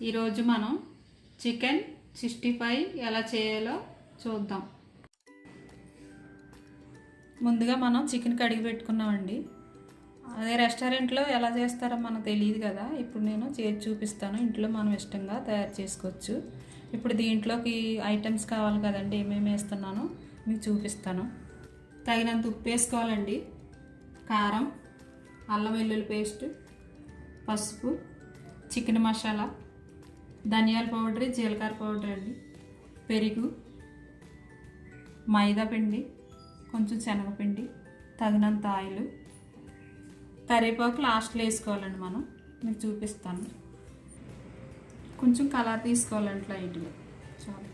ఈరోజు మనం చికెన్ 65 ఎలా చేయాలో చూద్దాం. ముందుగా మనం చికెన్ కడిగి పెట్టుకున్నామండి. అదే రెస్టారెంట్లో ఎలా చేస్తారో మనకు తెలియదు కదా. ఇప్పుడు నేను చేసి చూపిస్తాను. ఇంట్లో మనం ఇష్టంగా తయారు చేసుకోవచ్చు. ఇప్పుడు దీంట్లోకి ఐటమ్స్ కావాలి కదండి, ఏమేమి వేస్తున్నానో మీకు చూపిస్తాను. తగినంత ఉప్పు వేసుకోవాలండి, కారం, అల్లం వెల్లుల్లి పేస్ట్, పసుపు, చికెన్ మసాలా, ధనియాల పౌడర్, జీలకర్ర పౌడర్ అండి, పెరుగు, మైదా పిండి, కొంచెం శనగపిండి, తగినంత ఆయిల్, కరివేపాకు లాస్ట్లో వేసుకోవాలండి. మనం మీకు చూపిస్తాను. కొంచెం కలర్ తీసుకోవాలండి లైట్గా. చాలు.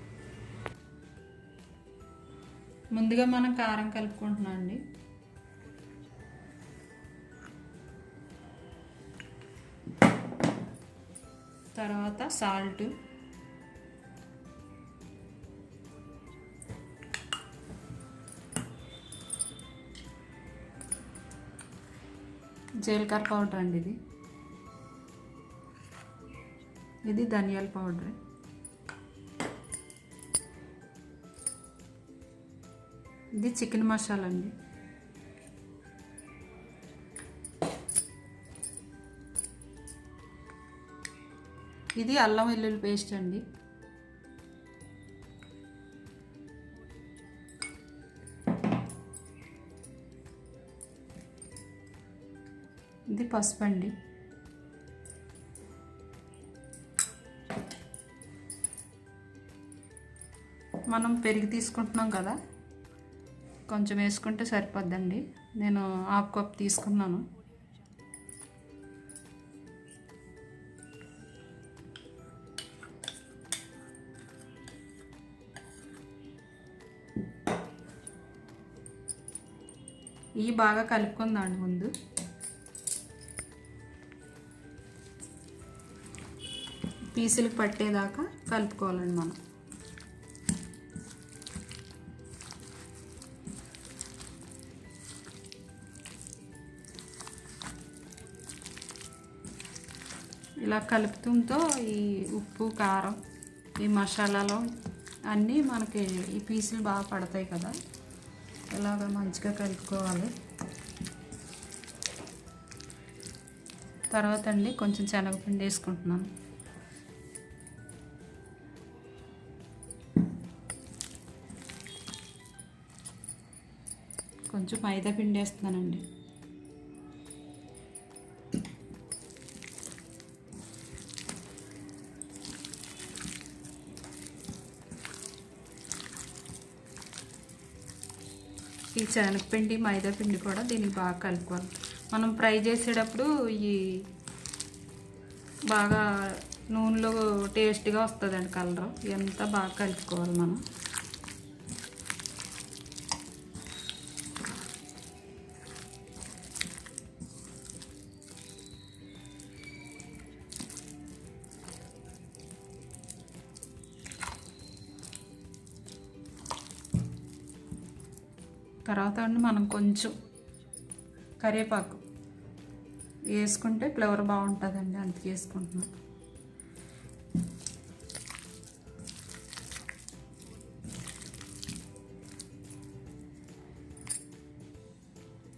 ముందుగా మనం కారం కలుపుకుంటున్నాం అండి. తర్వాత సాల్ట్, జీలకర్ర పౌడర్ అండి, ఇది ధనియాల పౌడర్, ఇది చికెన్ మసాలా అండి, ఇది అల్లం వెల్లుల్లి పేస్ట్ అండి, ఇది పసుపు అండి, మనం పెరుగు తీసుకుంటున్నాం కదా, కొంచెం వేసుకుంటే సరిపోద్దండి. నేను హాఫ్ కప్ తీసుకున్నాను. ఇవి బాగా కలుపుకుందామండి. ముందు పీసులకు పట్టేదాకా కలుపుకోవాలండి మనం. ఇలా కలుపుతుంతో ఈ ఉప్పు, కారం, ఈ మసాలాలో అన్నీ మనకి ఈ పీసులు బాగా పడతాయి కదా. ఇలాగ మంచిగా కలుపుకోవాలి. తర్వాత అండి కొంచెం శనగపిండి వేసుకుంటున్నాను. కొంచెం మైదా పిండి వేస్తున్నానండి. ఈ శనగపిండి, మైదా పిండి కూడా దీనికి బాగా కలుపుకోవాలి. మనం ఫ్రై చేసేటప్పుడు ఈ బాగా నూనెలో టేస్ట్గా వస్తుందండి కలర్. ఎంత బాగా కలుపుకోవాలి మనం. తర్వాత అండి మనం కొంచెం కరివేపాకు వేసుకుంటే ఫ్లేవర్ బాగుంటుందండి, అందుకే వేసుకుంటున్నాం.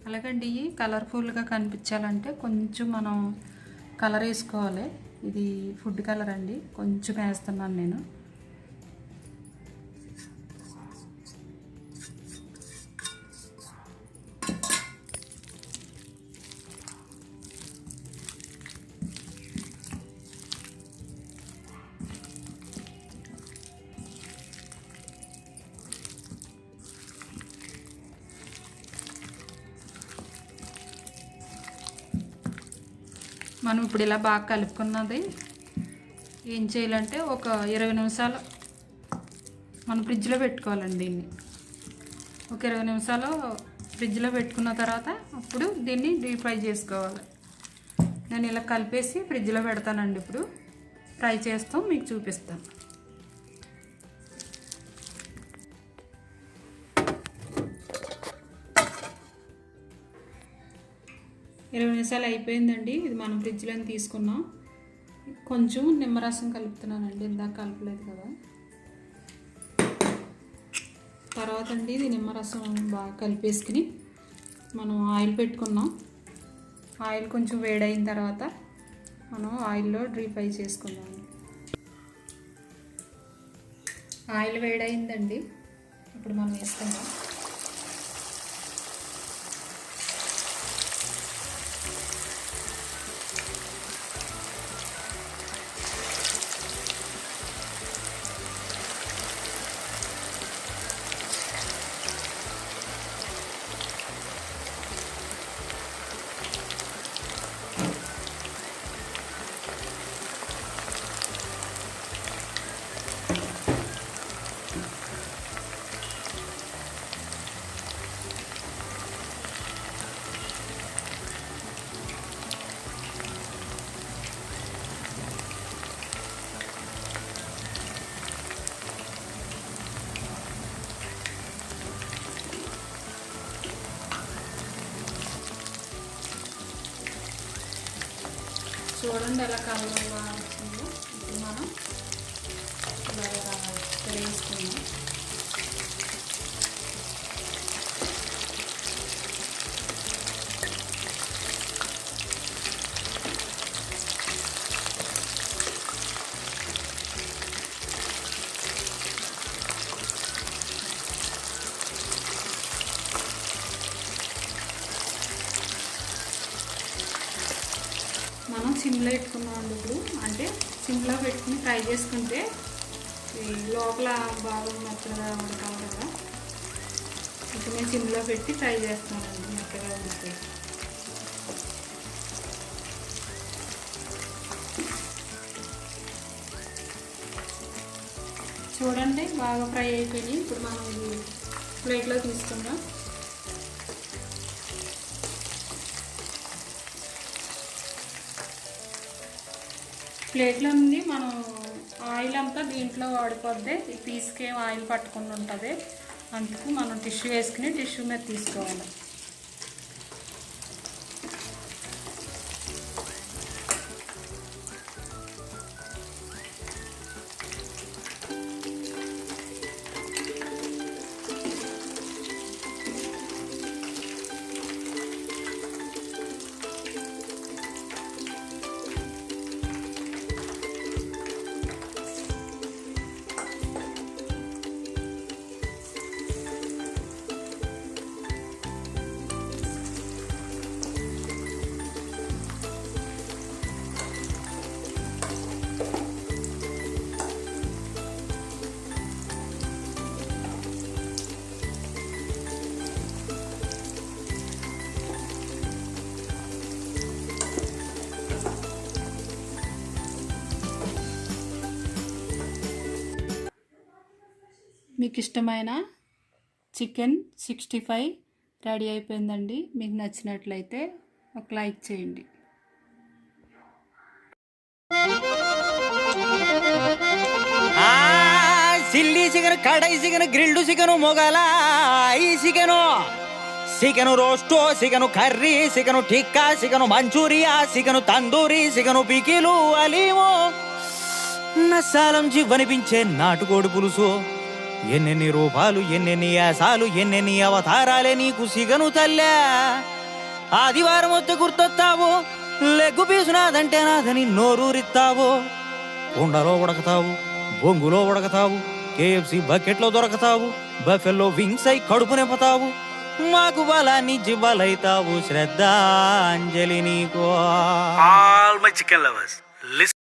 అలాగండి కలర్ఫుల్గా కనిపించాలంటే కొంచెం మనం కలర్ వేసుకోవాలి. ఇది ఫుడ్ కలర్ అండి, కొంచెం వేస్తున్నాను నేను. మనం ఇప్పుడు ఇలా బాగా కలుపుకున్నది ఏం చేయాలంటే ఒక 20 నిమిషాలు మనం ఫ్రిడ్జ్లో పెట్టుకోవాలండి. దీన్ని ఒక 20 నిమిషాలు ఫ్రిడ్జ్లో పెట్టుకున్న తర్వాత అప్పుడు దీన్ని డీప్ ఫ్రై చేసుకోవాలి. నేను ఇలా కలిపేసి ఫ్రిడ్జ్లో పెడతానండి. ఇప్పుడు ఫ్రై చేస్తాం, మీకు చూపిస్తాను. 20 నిమిషాలు అయిపోయిందండి. ఇది మనం ఫ్రిడ్జ్లో తీసుకున్నాం. కొంచెం నిమ్మరసం కలుపుతున్నానండి, ఇందాక కలపలేదు కదా. తర్వాత అండి ఇది నిమ్మరసం బాగా కలిపేసుకుని మనం ఆయిల్ పెట్టుకున్నాం. ఆయిల్ కొంచెం వేడైన తర్వాత మనం ఆయిల్లో డీప్ ఫ్రై చేసుకుందాం. ఆయిల్ వేడైందండి, ఇప్పుడు మనం వేసుకుందాం. చూడండి ఎలా కలర్ వచ్చిందో. ఇప్పుడు మనం ఇలా వేసుకుందాం. మనం సిమ్లో పెట్టుకున్నామండి. ఇప్పుడు అంటే సిమ్లో పెట్టుకుని ఫ్రై చేసుకుంటే లోపల బాగా మెత్తగా ఉడకాలి కదా. ఇప్పుడు నేను సిమ్లో పెట్టి ఫ్రై చేస్తున్నానండి, మెత్తగా ఉడితే. చూడండి బాగా ఫ్రై అయిపోయినాయి. ఇప్పుడు మనం ఇది ప్లేట్లో తీసుకుందాం. ప్లేట్లో నుండి మనం ఆయిల్ అంతా దీంట్లో వాడిపోద్ది. ఈ పీస్కి ఆయిల్ పట్టుకుని ఉంటుంది, అందుకు మనం టిష్యూ వేసుకుని టిష్యూ మీద తీసుకోవాలి. మీకు ఇష్టమైన చికెన్ 65 రెడీ అయిపోయిందండి. మీకు నచ్చినట్లయితే ఒక లైక్ చేయండి. Chilli chicken, kadai chicken, grilled chicken, Mughlai chicken, chicken రోస్టో, chicken curry, chicken tikka, chicken Manchurian, chicken tandoori, chicken pickle, అలీమో, నసాలం జివ్వనిపించే నాటుకోడి పులుసు. ఎన్నెన్ని రూపాలు, ఎన్నెన్ని యాసాలు, ఎన్నెన్ని అవతారాలే నీకు సిగను తల్లా. ఆదివారం వస్తే గుర్తొస్తావు, లెగ్గు పీసు నాదంటే నాదని నోరూరిస్తావు. కుండలో ఉడకతావు, బొంగులో ఉడకతావు, KFC బకెట్లో దొరకతావు, బఫెల్లో వింగ్స్ అయి కడుపు నింపుతావు. మాకు బలాన్ని జివ్వలైతావు, శ్రద్ధాంజలి నీకో. All my chicken lovers, listen.